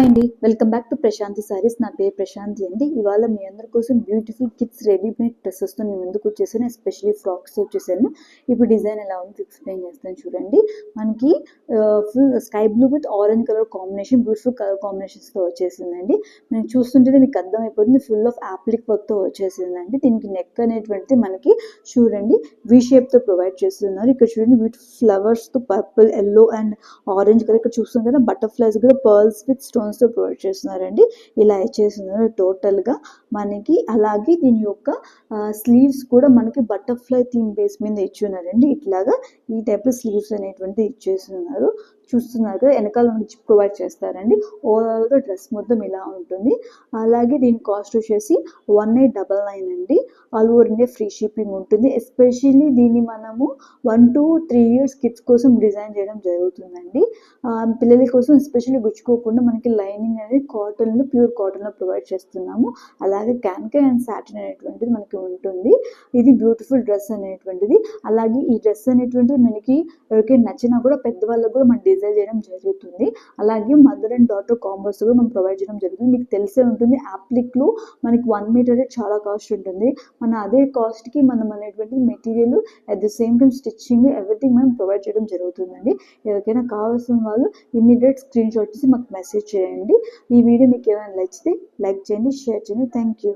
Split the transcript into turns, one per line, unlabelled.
Hi అండి, welcome back to Prashanthi Sarees. నా పేరు ప్రశాంతి అండి. ఇవాళ మీ అందరి కోసం బ్యూటిఫుల్ కిడ్స్ రెడీమేడ్ డ్రెస్సెస్తో మీ ముందుకు వచ్చేసాను. ఎస్పెషల్లీ ఫ్రాక్స్ వచ్చేసాను. ఇప్పుడు డిజైన్ ఎలా ఉందో ఎక్స్ప్లెయిన్ చేస్తాను చూడండి. మనకి full sky blue with orange colour combination, beautiful colour కాంబినేషన్స్తో వచ్చేసిందండి. మీకు చూస్తుంటే మీకు అర్థమైపోతుంది, ఫుల్ ఆఫ్ యాప్లిక్ వర్క్తో వచ్చేసిందండి. దీనికి నెక్ అనేటువంటిది మనకి చూడండి వి షేప్తో ప్రొవైడ్ చేస్తున్నారు. ఇక్కడ చూడండి బ్యూటిఫుల్ ఫ్లవర్స్తో purple, yellow and orange colour. ఇక్కడ చూస్తాం కదా బటర్ఫ్లైస్ కూడా పర్ల్స్ విత్ స్టోన్స్తో ప్రొవైడ్ చేస్తున్నారండి. ఇలా చేస్తున్నారు టోటల్గా మనకి. అలాగే దీని యొక్క స్లీవ్స్ కూడా మనకి బటర్ఫ్లై థీమ్ బేస్ మీద ఇచ్చున్నారండి. ఇట్లాగా ఈ టైప్లో స్లీవ్స్ అనేటువంటిది ఇచ్చేస్తున్నారు. చూస్తున్నారు కదా, వెనకాల నుంచి ప్రొవైడ్ చేస్తారండి. ఓవరాల్గా డ్రెస్ మొత్తం ఇలా ఉంటుంది. అలాగే దీని కాస్ట్ వచ్చేసి 1899 అండి. All over India free shipping ఉంటుంది. ఎస్పెషల్లీ దీన్ని మనము 1 to 3 years కిడ్స్ కోసం డిజైన్ చేయడం జరుగుతుందండి. పిల్లల కోసం ఎస్పెషల్లీ గుచ్చుకోకుండా మనకి లైనింగ్ అనేది కాటన్లో, ప్యూర్ కాటన్లో ప్రొవైడ్ చేస్తున్నాము. అలాగే క్యాన్కే అండ్ సాటిన్ అనేటువంటిది మనకి ఉంటుంది. ఇది బ్యూటిఫుల్ డ్రెస్ అనేటువంటిది. అలాగే ఈ డ్రెస్ అనేటువంటిది మనకి ఎవరికైనా నచ్చినా కూడా పెద్దవాళ్ళకు కూడా మనం డిజైన్ చేయడం జరుగుతుంది. అలాగే మదర్ అండ్ డాటర్ కాంబోస్ కూడా మనం ప్రొవైడ్ చేయడం జరుగుతుంది. మీకు తెలిసే ఉంటుంది యాప్లిక్లో మనకి 1 మీటర్ చాలా కాస్ట్ ఉంటుంది. మన అదే కాస్ట్కి మనం అనేటువంటి material at the same time stitching everything మనం ప్రొవైడ్ చేయడం జరుగుతుందండి. ఎవరికైనా కావాల్సిన వాళ్ళు ఇమీడియట్ స్క్రీన్ షాట్ చేసి మాకు మెసేజ్ చేయండి. ఈ వీడియో మీకు ఏమైనా నచ్చితే లైక్ చేయండి, షేర్ చేయండి. Thank you.